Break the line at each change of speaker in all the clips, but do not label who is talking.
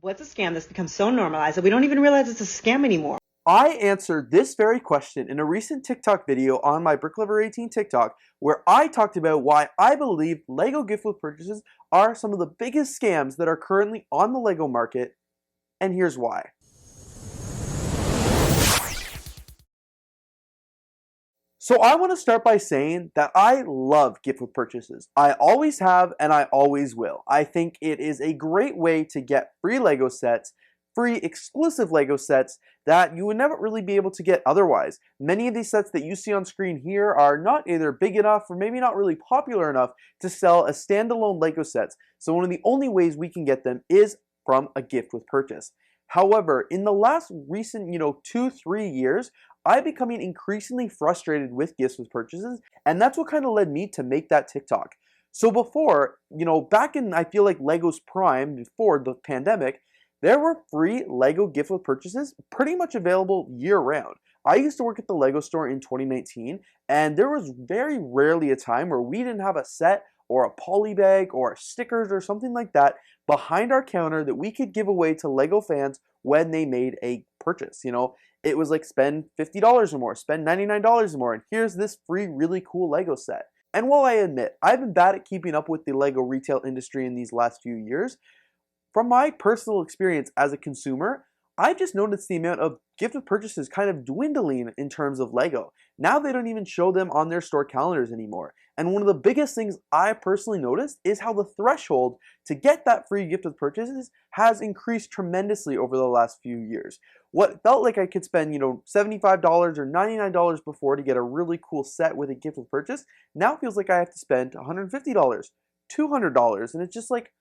What's a scam that's become so normalized that we don't even realize it's a scam anymore?
I answered this very question in a recent TikTok video on my BrickLover18 TikTok, where I talked about why I believe LEGO gift with purchases are some of the biggest scams that are currently on the LEGO market, and here's why. So I want to start by saying that I love gift with purchases. I always have and I always will. I think it is a great way to get free LEGO sets, free exclusive LEGO sets that you would never really be able to get otherwise. Many of these sets that you see on screen here are not either big enough or maybe not really popular enough to sell as standalone LEGO sets. So one of the only ways we can get them is from a gift with purchase. However, in the last recent, 2-3 years, I'm becoming increasingly frustrated with gifts with purchases, and that's what kind of led me to make that TikTok. So before, back in, I feel like LEGO's prime, before the pandemic, there were free LEGO gift with purchases pretty much available year-round. I used to work at the LEGO store in 2019, and there was very rarely a time where we didn't have a set or a poly bag or stickers or something like that behind our counter that we could give away to LEGO fans when they made a purchase. It was like spend $50 or more, spend $99 or more, and here's this free, really cool LEGO set. And while I admit, I've been bad at keeping up with the LEGO retail industry in these last few years, from my personal experience as a consumer, I've just noticed the amount of gift with purchases kind of dwindling in terms of LEGO. Now they don't even show them on their store calendars anymore. And one of the biggest things I personally noticed is how the threshold to get that free gift with purchases has increased tremendously over the last few years. What felt like I could spend, $75 or $99 before to get a really cool set with a gift with purchase, now feels like I have to spend $150, $200, and it's just like,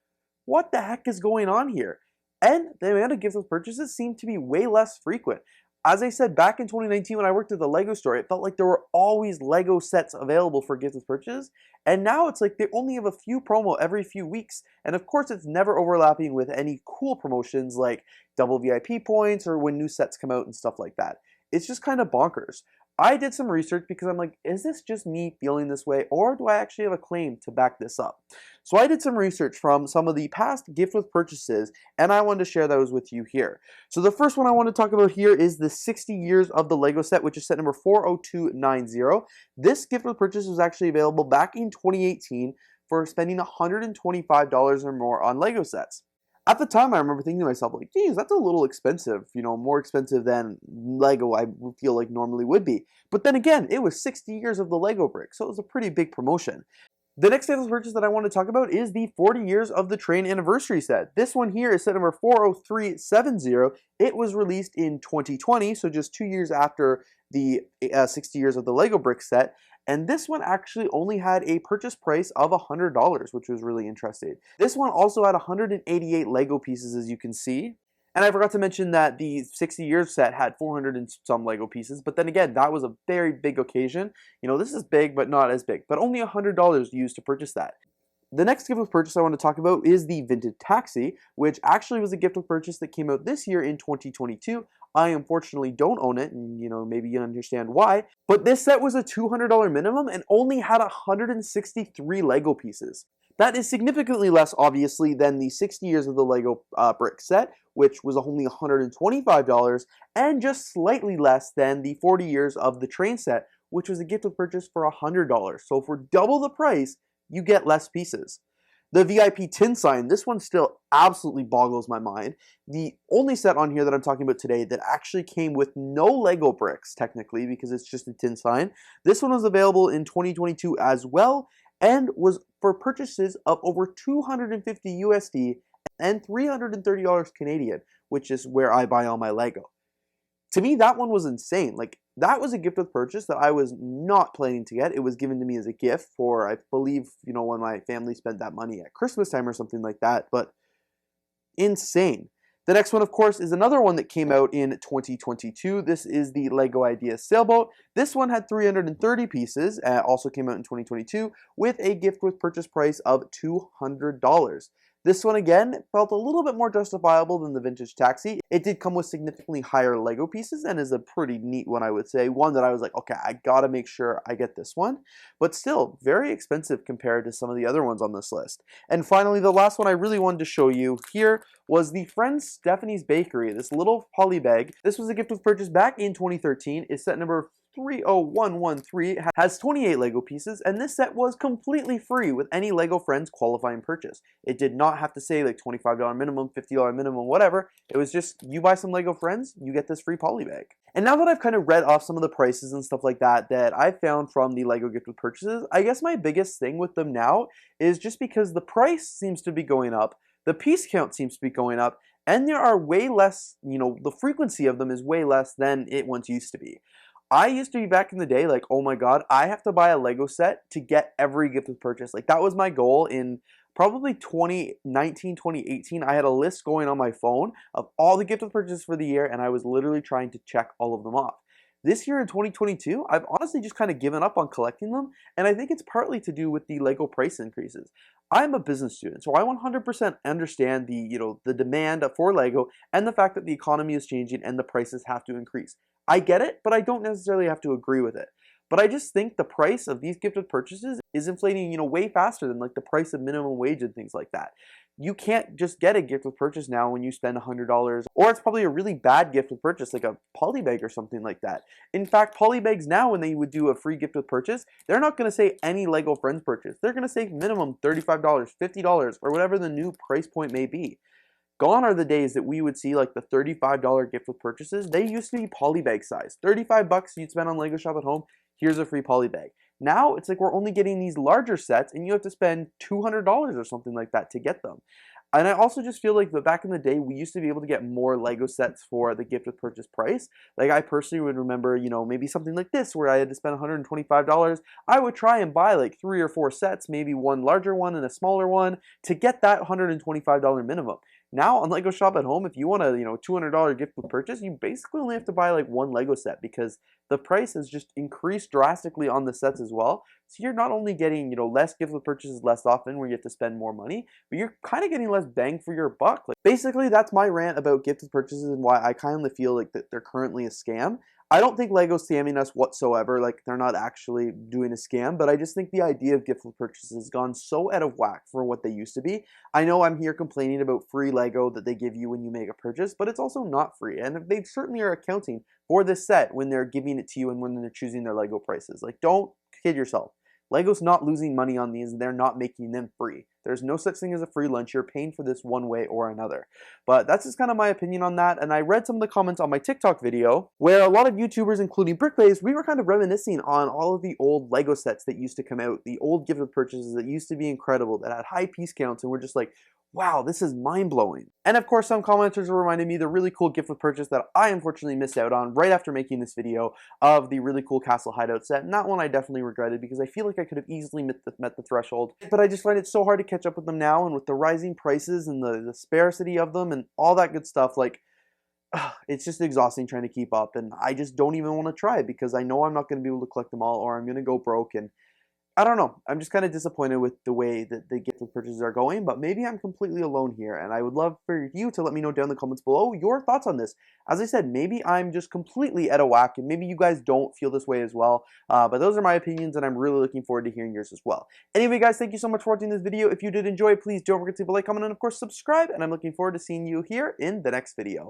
what the heck is going on here? And the amount of gift with purchases seem to be way less frequent. As I said, back in 2019 when I worked at the LEGO store, it felt like there were always LEGO sets available for gift with purchases. And now it's like they only have a few promo every few weeks. And of course, it's never overlapping with any cool promotions like double VIP points or when new sets come out and stuff like that. It's just kind of bonkers. I did some research because I'm like, is this just me feeling this way, or do I actually have a claim to back this up? So I did some research from some of the past gift with purchases, and I wanted to share those with you here. So the first one I want to talk about here is the 60 years of the LEGO set, which is set number 40290. This gift with purchase was actually available back in 2018 for spending $125 or more on LEGO sets. At the time, I remember thinking to myself, like, geez, that's a little expensive, more expensive than LEGO I feel like normally would be. But then again, it was 60 years of the LEGO brick, so it was a pretty big promotion. The next gift purchase that I want to talk about is the 40 years of the train anniversary set. This one here is set number 40370. It was released in 2020, so just 2 years after the 60 years of the LEGO brick set. And this one actually only had a purchase price of $100, which was really interesting. This one also had 188 LEGO pieces, as you can see. And I forgot to mention that the 60 years set had 400 and some LEGO pieces, but then again, that was a very big occasion. This is big, but not as big, but only $100 used to purchase that. The next gift with purchase I want to talk about is the Vintage Taxi, which actually was a gift with purchase that came out this year in 2022. I unfortunately don't own it, and maybe you understand why. But this set was a $200 minimum and only had 163 LEGO pieces. That is significantly less, obviously, than the 60 years of the LEGO brick set, which was only $125, and just slightly less than the 40 years of the train set, which was a gift with purchase for $100. So for double the price, you get less pieces. The VIP tin sign, this one still absolutely boggles my mind. The only set on here that I'm talking about today that actually came with no LEGO bricks, technically, because it's just a tin sign. This one was available in 2022 as well, and was for purchases of over 250 USD and $330 Canadian, which is where I buy all my LEGO. To me, that one was insane. Like, that was a gift with purchase that I was not planning to get. It was given to me as a gift for, I believe, when my family spent that money at Christmas time or something like that, but insane. The next one, of course, is another one that came out in 2022. This is the LEGO Idea Sailboat. This one had 330 pieces, also came out in 2022, with a gift with purchase price of $200. This one again felt a little bit more justifiable than the vintage taxi. It did come with significantly higher Lego pieces and is a pretty neat one, I would say. One that I was like, okay, I gotta make sure I get this one. But still, very expensive compared to some of the other ones on this list. And finally, the last one I really wanted to show you here was the Friends Stephanie's Bakery, this little poly bag. This was a gift with purchase back in 2013. It's set number 30113. It has 28 Lego pieces, and this set was completely free with any Lego Friends qualifying purchase. It did not have to say like $25 minimum, $50 minimum, whatever. It was just, you buy some Lego Friends, you get this free poly bag. And now that I've kind of read off some of the prices and stuff like that I found from the Lego gift with purchases, I guess my biggest thing with them now is just because the price seems to be going up, the piece count seems to be going up, and there are way less, the frequency of them is way less than it once used to be. I used to be back in the day like, oh my god, I have to buy a Lego set to get every gift with purchase. Like that was my goal in probably 2019, 2018. I had a list going on my phone of all the gift with purchases for the year, and I was literally trying to check all of them off. This year in 2022, I've honestly just kind of given up on collecting them, and I think it's partly to do with the Lego price increases. I'm a business student, so I 100% understand the demand for Lego and the fact that the economy is changing and the prices have to increase. I get it, but I don't necessarily have to agree with it. But I just think the price of these gifted purchases is inflating, way faster than like the price of minimum wage and things like that. You can't just get a gift with purchase now when you spend $100, or it's probably a really bad gift with purchase, like a poly bag or something like that. In fact, poly bags now, when they would do a free gift with purchase, they're not going to say any Lego Friends purchase. They're going to say minimum $35, $50, or whatever the new price point may be. Gone are the days that we would see like the $35 gift with purchases. They used to be poly bag size. 35 bucks you'd spend on Lego Shop at Home, here's a free poly bag. Now it's like we're only getting these larger sets and you have to spend $200 or something like that to get them. And I also just feel like that back in the day, we used to be able to get more Lego sets for the gift with purchase price. Like I personally would remember, maybe something like this where I had to spend $125. I would try and buy like 3 or 4 sets, maybe one larger one and a smaller one to get that $125 minimum. Now on Lego Shop at Home, if you want a $200 gift with purchase, you basically only have to buy like one Lego set because the price has just increased drastically on the sets as well. So you're not only getting less gift with purchases less often where you have to spend more money, but you're kind of getting less bang for your buck. Like basically, that's my rant about gift with purchases and why I kind of feel like that they're currently a scam. I don't think Lego's scamming us whatsoever, like they're not actually doing a scam, but I just think the idea of gift with purchases has gone so out of whack for what they used to be. I know I'm here complaining about free Lego that they give you when you make a purchase, but it's also not free, and they certainly are accounting for this set when they're giving it to you and when they're choosing their Lego prices. Like, don't kid yourself. Lego's not losing money on these, and they're not making them free. There's no such thing as a free lunch. You're paying for this one way or another. But that's just kind of my opinion on that, and I read some of the comments on my TikTok video where a lot of YouTubers, including BrickLetters, we were kind of reminiscing on all of the old Lego sets that used to come out, the old gift with purchases that used to be incredible, that had high piece counts, and we're just like, wow, this is mind-blowing. And of course, some commenters were reminding me the really cool gift with purchase that I unfortunately missed out on right after making this video of the really cool Castle Hideout set. And that one I definitely regretted because I feel like I could have easily met the threshold. But I just find it so hard to catch up with them now, and with the rising prices and the sparsity of them and all that good stuff, like, it's just exhausting trying to keep up. And I just don't even want to try because I know I'm not going to be able to collect them all or I'm going to go broke. And I don't know. I'm just kind of disappointed with the way that the gift with purchases are going, but maybe I'm completely alone here, and I would love for you to let me know down in the comments below your thoughts on this. As I said, maybe I'm just completely out of whack, and maybe you guys don't feel this way as well, but those are my opinions, and I'm really looking forward to hearing yours as well. Anyway, guys, thank you so much for watching this video. If you did enjoy, please don't forget to leave a like, comment, and of course, subscribe, and I'm looking forward to seeing you here in the next video.